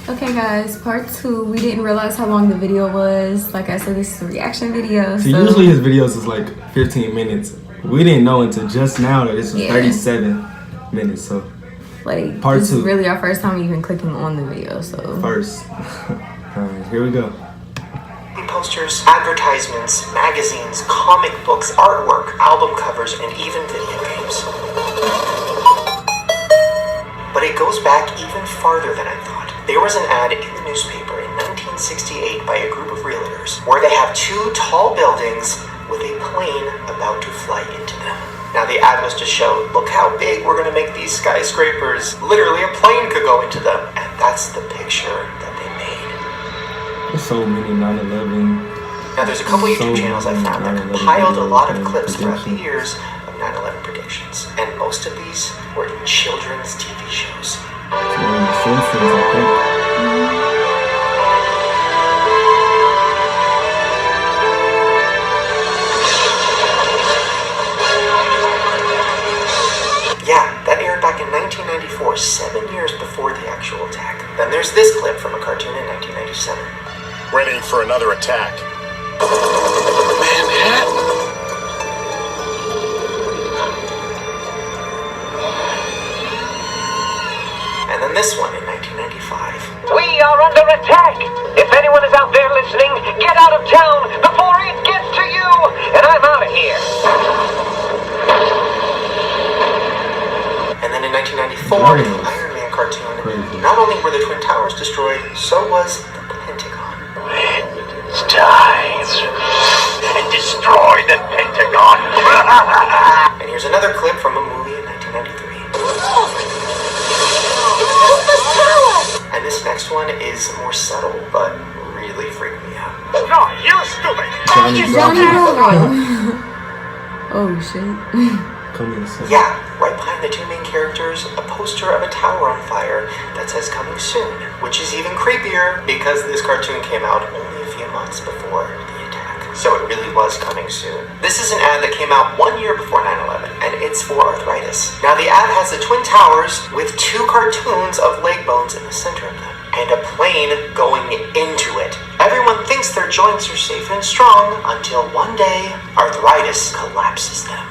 Okay guys, part 2. We didn't realize how long the video was. Like I said, this is a reaction video. So usually his videos is like 15 minutes. We didn't know until just now that this was 37 minutes. So like part 2. This is really our first time even clicking on the video. So first. Alright, here we go. Posters, advertisements, magazines, comic books, artwork, album covers, and even video games. But it goes back even farther than I thought. There was an ad in the newspaper in 1968 by a group of realtors where they have 2 tall buildings with a plane about to fly into them. Now the ad was to show, look how big we're going to make these skyscrapers. Literally a plane could go into them. And that's the picture that they made. There's so many 9/11. Now there's a couple YouTube channels I found that compiled a lot of clips throughout the years of 9/11 predictions. And most of these were in children's TV shows. Yeah, that aired back in 1994, 7 years before the actual attack. Then there's this clip from a cartoon in 1997. Ready for another attack. Manhattan? And then this one in 1995. We are under attack! If anyone is out there listening, get out of town before it gets to you! And I'm out of here! And then in 1994, in the Iron Man cartoon, not only were the Twin Towers destroyed, so was the Pentagon. It's time. And destroy the Pentagon! And here's another clip from a movie in 1993. And this next one is more subtle, but really freaked me out. No, you're stupid! Johnny Bravo. Oh shit. Yeah, right behind the 2 main characters, a poster of a tower on fire that says coming soon, which is even creepier because this cartoon came out only a few months before the attack. So it really was coming soon. This is an ad that came out 1 year before 9/11, and it's for arthritis. Now the ad has the Twin Towers with 2 cartoons of leg bones in the center of them, and a plane going into it. Everyone thinks their joints are safe and strong until one day, arthritis collapses them.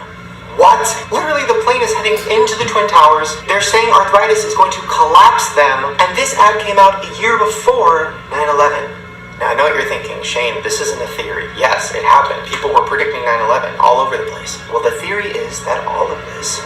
What? Literally, the plane is heading into the Twin Towers. They're saying arthritis is going to collapse them, and this ad came out a year before 9/11. Now, I know what you're thinking, Shane, this isn't a theory. Yes, it happened. People were predicting 9/11 all over the place. Well, the theory is that all of this,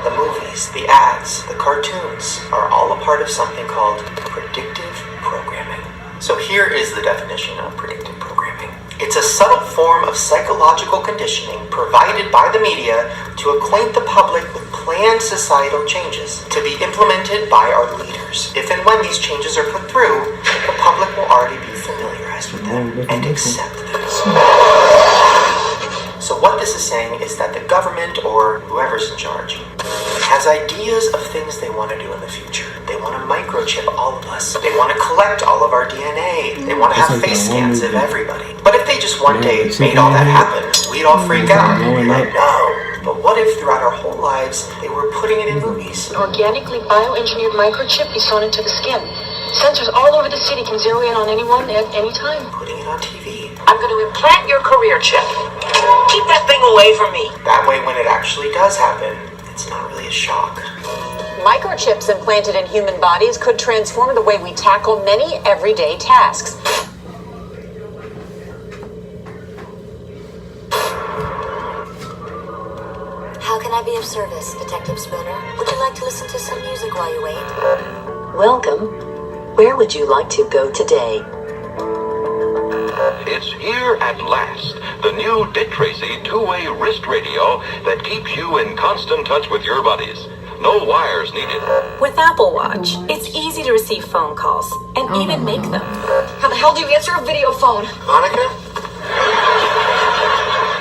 the movies, the ads, the cartoons, are all a part of something called predictive programming. So here is the definition of predictive programming. It's a subtle form of psychological conditioning provided by the media to acquaint the public with planned societal changes to be implemented by our leaders. If and when these changes are put through, the public will already be familiarized with them and accept them. So what this is saying is that the government, or whoever's in charge, has ideas of things they want to do in the future. They want to microchip all of us. They want to collect all of our DNA. They want to have face scans of everybody. But if they just one day made all that happen, we'd all freak out. We'd be like, no. But what if throughout our whole lives, they were putting it in movies? An organically bioengineered microchip is sewn into the skin. Sensors all over the city can zero in on anyone at any time. Putting it on TV. I'm going to implant your career chip. Keep that thing away from me. That way, when it actually does happen, it's not really a shock. Microchips implanted in human bodies could transform the way we tackle many everyday tasks. How can I be of service, Detective Spooner? Would you like to listen to some music while you wait? Welcome. Where would you like to go today? It's here at last, the new Dick Tracy 2-way wrist radio that keeps you in constant touch with your buddies. No wires needed. With Apple Watch, it's easy to receive phone calls and even make them. How the hell do you answer a video phone? Monica?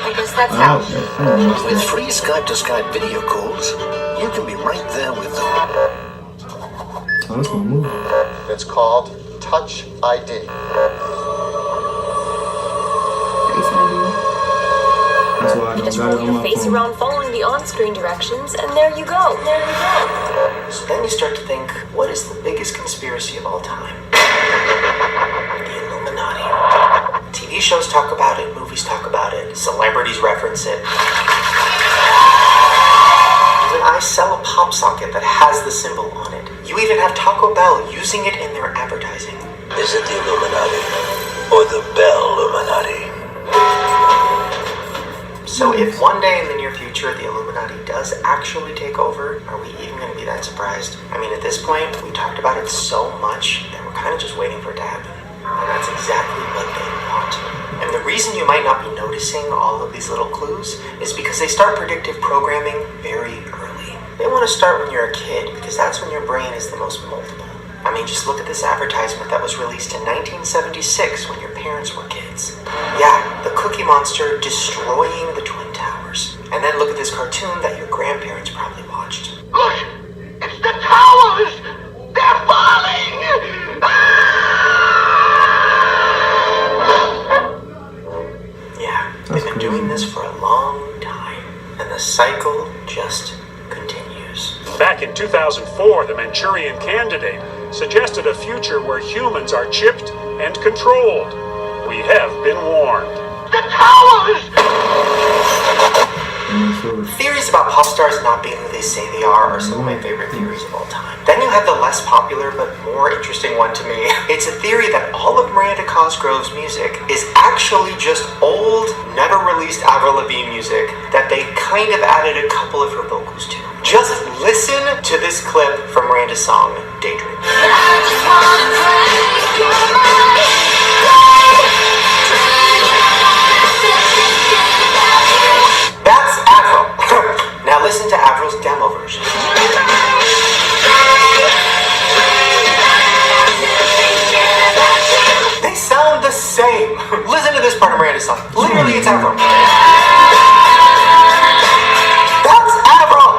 I guess that's how. With free Skype-to-Skype video calls, you can be right there with them. Oh, that's my movie. It's called Touch ID. Face ID. That's why I don't Just got it roll on your my face phone. around following the on-screen directions, and there you go. So then you start to think, what is the biggest conspiracy of all time? The Illuminati. TV shows talk about it, movies talk about it, celebrities reference it. Even I sell a pop socket that has the symbol on it. You even have Taco Bell using it in their advertising. Is it the Illuminati or the Bell-Illuminati? So if one day in the near future the Illuminati does actually take over, are we even going to be that surprised? I mean, at this point, we talked about it so much that we're kind of just waiting for it to happen. And that's exactly what they want. And the reason you might not be noticing all of these little clues is because they start predictive programming very early. They want to start when you're a kid because that's when your brain is the most moldable. I mean, just look at this advertisement that was released in 1976 when your parents were kids. Yeah, the Cookie Monster destroying the Twin Towers. And then look at this cartoon that your grandparents probably watched. Look! It's the towers! They're falling! Yeah, they've been doing this for a long time. And the cycle just continues. Back in 2004, the Manchurian Candidate suggested a future where humans are chipped and controlled. We have been warned. The towers! Theories about pop stars not being who they say they are some of my favorite theories of all time. Then you have the less popular but more interesting one to me. It's a theory that all of Miranda Cosgrove's music is actually just old, never released Avril Lavigne music that they kind of added a couple of her vocals to. Just listen to this clip from Miranda's song, Daydream. That's Avril. Now listen to Avril's demo version. They sound the same. Listen to this part of Miranda's song. Literally, it's Avril. That's Avril.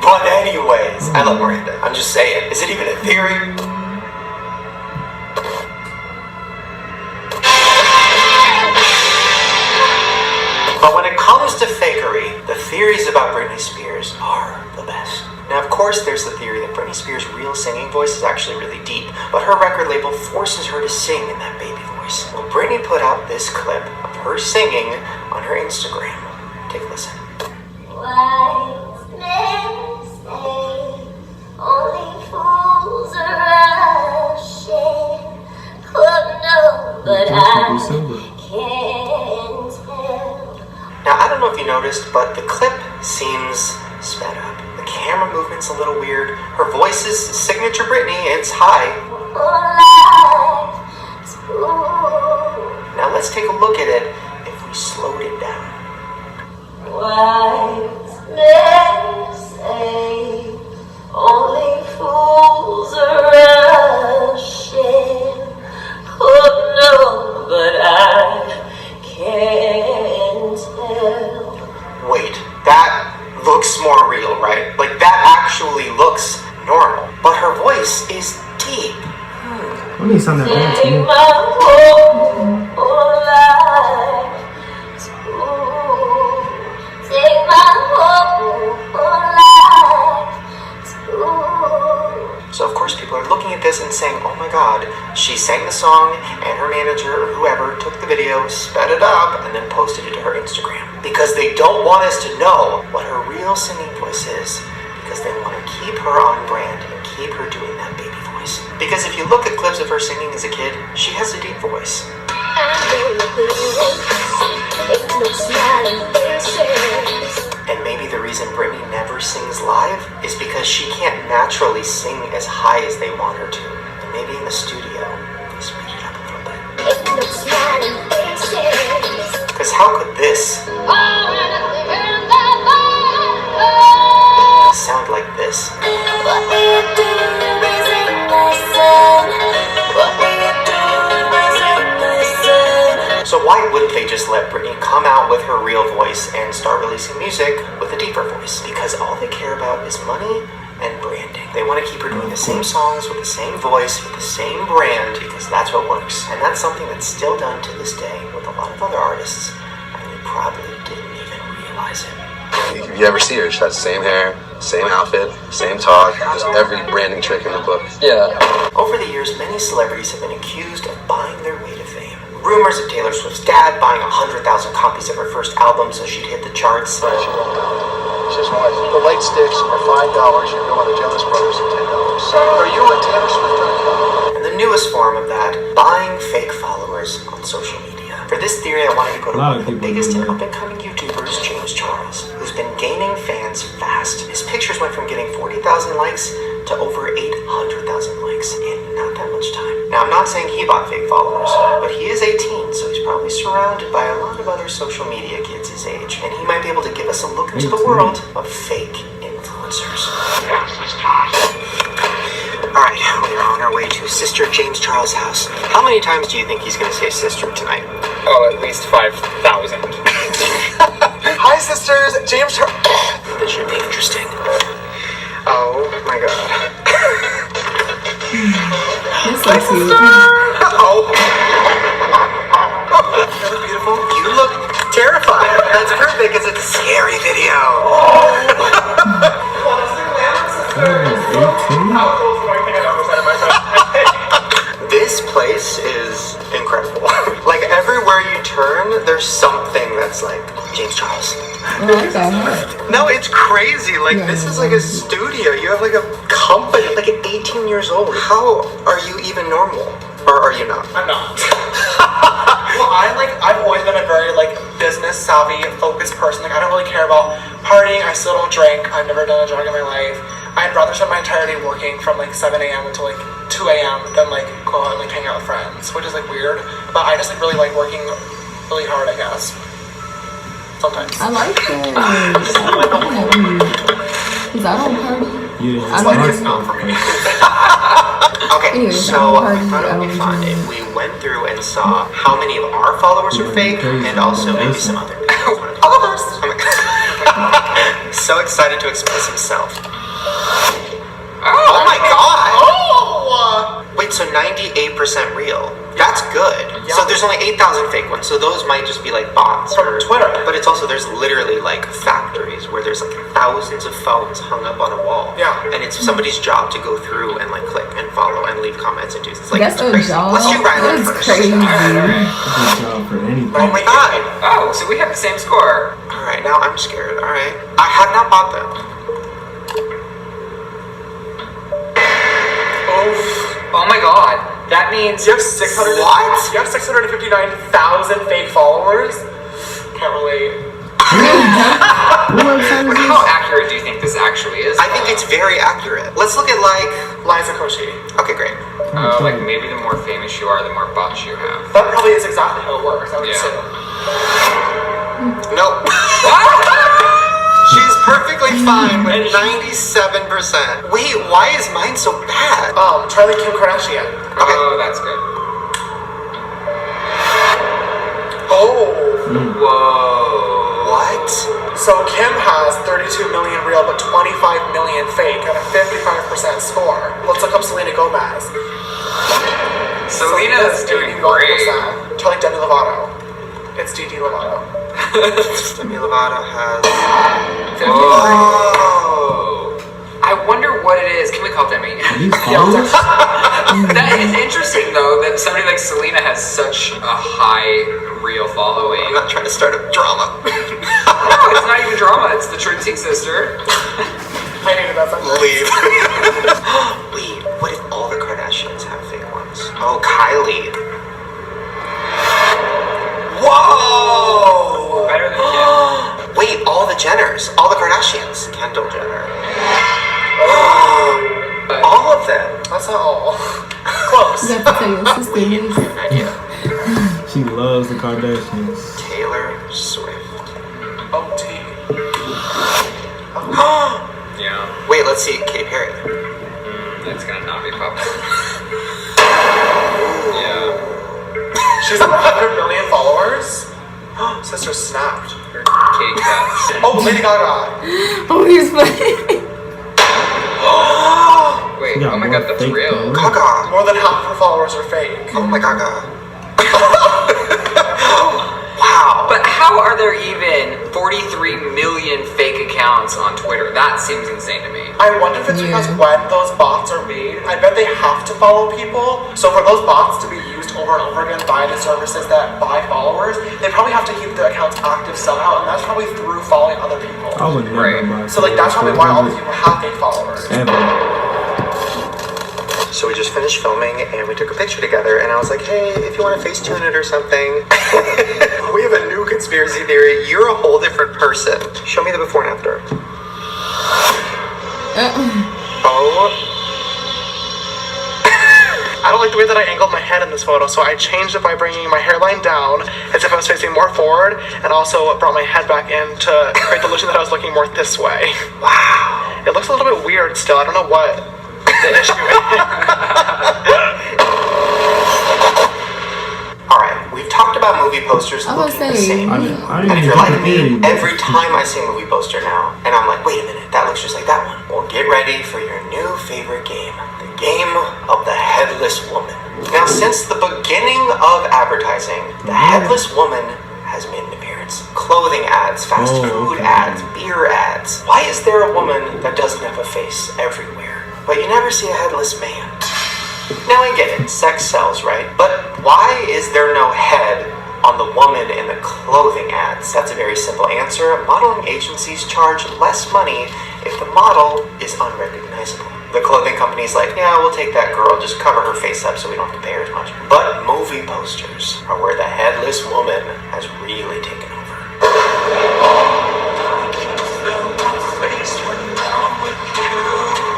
But anyways, I love Miranda. I'm just saying. Is it even a theory? But when it comes to fakery, the theories about Britney Spears are the best. Now, of course, there's the theory that Britney Spears' real singing voice is actually really deep, but her record label forces her to sing in that baby voice. Well, Britney put out this clip of her singing on her Instagram. Take a listen. Wise men say only fools are rushing. Could know, but I can't tell. Now, I don't know if you noticed, but the clip seems sped up. The camera movement's a little weird. Her voice is signature Britney. It's high. Now let's take a look at it if we slowed it down. Wise men say only fools are rushing. Oh no, but I can't tell. Wait, that looks more real, right? Like, that actually looks normal. But her voice is deep. I need something that Take my whole life. Take my whole life. So of course people are looking at this and saying, oh my god, she sang the song and her manager or whoever took the video, sped it up, and then posted it to her Instagram. Because they don't want us to know what her real singing voice is, because they want to keep her on brand and keep her doing that baby voice. Because if you look at clips of her singing as a kid, she has a deep voice. And maybe the reason Britney never sings live is because she can't naturally sing as high as they want her to. And maybe in the studio, they speed it up a little bit. Because how could this sound like this? So why wouldn't they just let Britney come out with her real voice and start releasing music with a deeper voice? Because all they care about is money and branding. They want to keep her doing the same songs with the same voice, with the same brand, because that's what works. And that's something that's still done to this day with a lot of other artists. probably didn't even realize it. If you ever see her, she has the same hair, same outfit, same talk, just every branding trick in the book. Yeah. Over the years, many celebrities have been accused of buying their way to fame. Rumors of Taylor Swift's dad buying 100,000 copies of her first album so she'd hit the charts. She says, well, the light sticks are $5, you can go on the Jonas Brothers at $10. So are you a Taylor Swift fan? And the newest form of that, buying fake followers on social media. For this theory, I wanted to go to one of the biggest and up-and-coming YouTubers, James Charles, who's been gaining fans fast. His pictures went from getting 40,000 likes to over 800,000 likes in not that much time. Now, I'm not saying he bought fake followers, but he is 18, so he's probably surrounded by a lot of other social media kids his age, and he might be able to give us a look into the world of fake influencers. Alright, we're on our way to Sister James Charles' house. How many times do you think he's going to say sister tonight? Oh, at least 5,000. Hi, sisters! James Charles... This should be interesting. Oh, my God. That's so cute. Oh. That was beautiful. You look terrified. That's perfect because it's a scary video. This place is incredible. Like everywhere you turn, there's something that's like James Charles. No, it's crazy. Like this is like a studio. You have like a company. Like at 18 years old. How are you even normal? Or are you not? I'm not. Well, I've always been a very business savvy, focused person. I don't really care about partying. I still don't drink. I've never done a drug in my life. I'd rather spend my entire day working from 7 a.m. until 2 a.m. than go out and hang out with friends, which is weird. But I just really like working really hard, I guess. Sometimes. I like that. Cause I don't party. Yeah, it's not for me. Okay, anyways, so I thought it would be fun if we went through and saw how many of our followers are fake, and also maybe some other. Others. So excited to express himself. Oh my God! Oh! Wait, so 98% real. That's good. Yeah. So there's only 8,000 fake ones, so those might just be bots from Twitter. But it's also, there's literally factories where there's thousands of phones hung up on a wall. Yeah. And it's somebody's job to go through and click and follow and leave comments and do this. That's a job. Let's do Rylan first. Crazy. Oh my God. Oh, so we have the same score. Alright, now I'm scared. Alright. I have not bought them. Oh my God. That means you have 600. What? You have 659,000 fake followers. Can't relate. How accurate do you think this actually is? I think it's very accurate. Let's look at Liza Koshy. Okay, great. Maybe the more famous you are, the more bots you have. That probably is exactly how it works. I would assume. Nope. She's perfectly fine with 97%. Wait, why is mine so bad? Try Kim Kardashian. Okay. Oh, that's good. Oh. Whoa. What? So Kim has 32 million real, but 25 million fake, at a 55% score. Let's look up Selena Gomez. Selena's doing great. Try Demi Lovato. It's Didi Lovato. Demi Lovato has... Oh. I wonder what it is. Can we call Demi? That is interesting, though, that somebody like Selena has such a high real following. I'm not trying to start a drama. No, it's not even drama. It's the Truth Sister. I hated that sentence. Leave. Wait, what if all the Kardashians have fake ones? Oh, Kylie. Whoa! Better than Kim. Wait, all the Jenners, all the Kardashians. Kendall Jenner. All of them. That's not all. Close. You have to tell your sister this. Idea. She loves the Kardashians. Taylor Swift. OT. Yeah. Wait, let's see. Katy Perry. That's gonna not be popular. Yeah. She's 100 million followers. Sister snapped. Katy Cats. Oh, Lady Gaga. Oh, he's funny. Wait, oh my God, that's real. Gaga. More than half of her followers are fake. Oh my Gaga. Wow. But how how are there even 43 million fake accounts on Twitter? That seems insane to me. I wonder if it's because when those bots are made, I bet they have to follow people. So for those bots to be used over and over again by the services that buy followers, they probably have to keep the accounts active somehow, and that's probably through following other people. I would never buy So like that's probably why all these people have fake followers. So we just finished filming and we took a picture together and I was like, hey, if you want to Facetune it or something. We have a new conspiracy theory. You're a whole different person. Show me the before and after. Oh. I don't like the way that I angled my head in this photo, so I changed it by bringing my hairline down as if I was facing more forward, and also brought my head back in to create the illusion that I was looking more this way. Wow. It looks a little bit weird still. I don't know what the issue is. Alright, we've talked about movie posters looking the same. And if you're like me, every time I see a movie poster now, and I'm like, wait a minute, that looks just like that one. Well, get ready for your new favorite game. The game of the Headless Woman. Now, since the beginning of advertising, the Headless Woman has made an appearance. Clothing ads, fast food ads, beer ads. Why is there a woman that doesn't have a face everywhere, but you never see a headless man? Now I get it, sex sells, right? But why is there no head on the woman in the clothing ads? That's a very simple answer. Modeling agencies charge less money if the model is unrecognizable. The clothing company's like, yeah, we'll take that girl, just cover her face up so we don't have to pay her as much. But movie posters are where the headless woman has really taken over.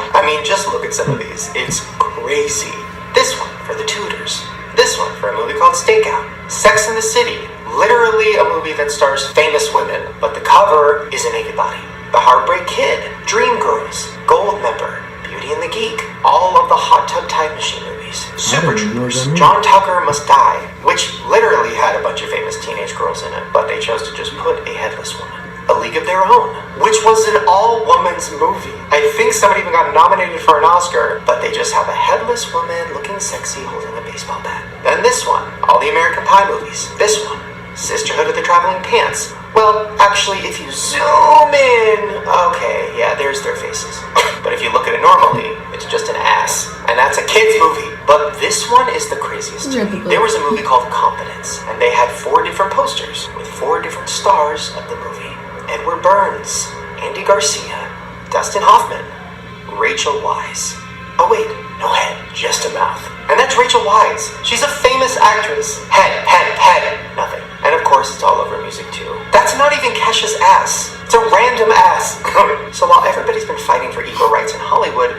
I mean, just look at some of these. It's crazy. This one for the Tudors. This one for a movie called Stakeout. Sex and the City. Literally a movie that stars famous women, but the cover is a naked body. The Heartbreak Kid. Dreamgirls. Goldmember. Beauty and the Geek, all of the Hot Tub Time Machine movies, Super Troopers, John Tucker Must Die, which literally had a bunch of famous teenage girls in it, but they chose to just put a headless woman. A League of Their Own, which was an all-women's movie. I think somebody even got nominated for an Oscar, but they just have a headless woman looking sexy holding a baseball bat. Then this one, all the American Pie movies. This one, Sisterhood of the Traveling Pants. Well, actually, if you zoom in, okay, yeah, there's their faces. But if you look at it normally, it's just an ass. And that's a kid's movie. But this one is the craziest. There was a movie called Confidence, and they had 4 different posters with 4 different stars of the movie. Edward Burns, Andy Garcia, Dustin Hoffman, Rachel Wise. Oh wait, no head, just a mouth. And that's Rachel Wise. She's a famous actress. Head, nothing. And of course, it's all over music too. That's not even Kesha's ass. It's a random ass. So while everybody's been fighting for equal rights in Hollywood,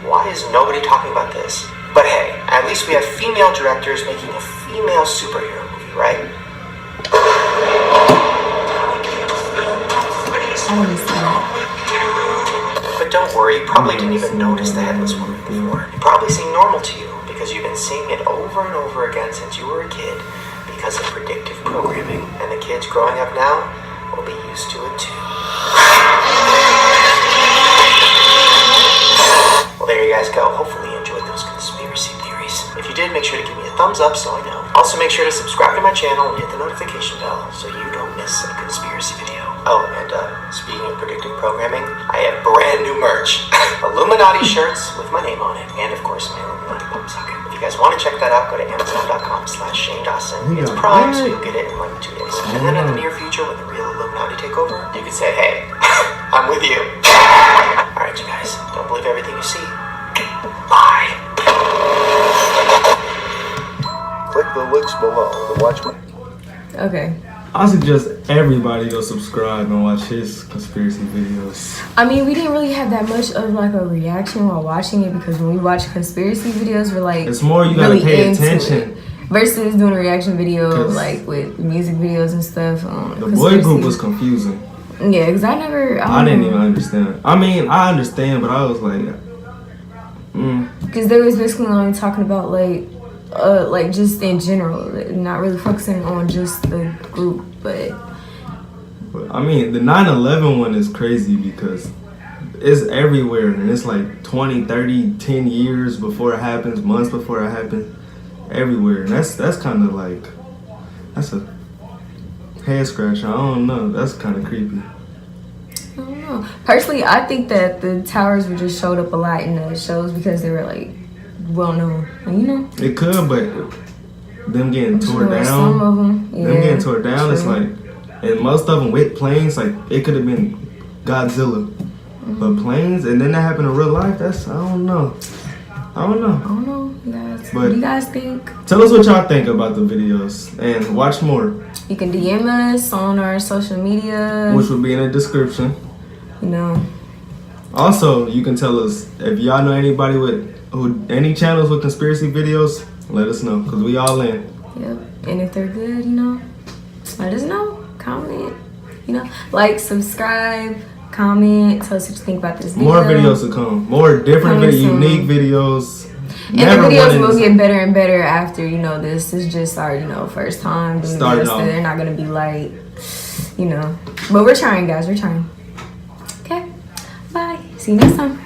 why is nobody talking about this? But hey, at least we have female directors making a female superhero movie, right? But don't worry, you probably didn't even notice the headless woman before. It probably seemed normal to you because you've been seeing it over and over again since you were a kid because of predictive programming. And the kids growing up now will be used to it too. Well, there you guys go. Hopefully you enjoyed those conspiracy theories. If you did, make sure to give me a thumbs up so I know. Also, make sure to subscribe to my channel and hit the notification bell so you don't miss a conspiracy video. Oh, and speaking of predictive programming, I have brand new merch. Illuminati shirts with my name on it. And of course, my Illuminati pop socket. If you guys want to check that out, go to Amazon.com/Shane Dawson. It's Prime, so you'll get it in like 2 days. And then in the near future, when the real Illuminati take over, you can say, hey, I'm with you. Alright, you guys, don't believe everything you see. Bye. Click the links below to watch my... Okay. I suggest everybody go subscribe and watch his conspiracy videos. I mean, we didn't really have that much of like a reaction while watching it because when we watch conspiracy videos, we're like, it's more you gotta really pay attention. Versus doing a reaction video like with music videos and stuff. The boy group was confusing. Yeah, because I didn't even understand. I mean, I understand, but I was like, because they was basically only talking about like just in general, not really focusing on just the group, but I mean, the 9/11 one is crazy because it's everywhere and it's like 20, 30, 10 years before it happens, months before it happens, everywhere. And that's kind of like, that's a head scratcher. I don't know. That's kind of creepy. I don't know. Personally, I think that the towers were just showed up a lot in the shows because they were like well known. You know. It could, but them getting tore down. Some of them. Yeah, them getting tore down. True. It's like, and most of them with planes. Like it could have been Godzilla, but planes, and then that happened in real life. That's I don't know. I don't know, guys. But what do you guys think? Tell us what y'all think about the videos and watch more. You can DM us on our social media, which will be in the description. You know. Also, you can tell us if y'all know anybody with any channels with conspiracy videos. Let us know, because we all in. Yep. And if they're good, you know, let us know. Comment. You know, like, subscribe, comment, tell us what you think about this video. More videos to come. More different, unique videos. And the videos will get better and better after, you know, this is just our, you know, first time doing this. So they're not going to be like, you know. But we're trying, guys. We're trying. Okay. Bye. See you next time.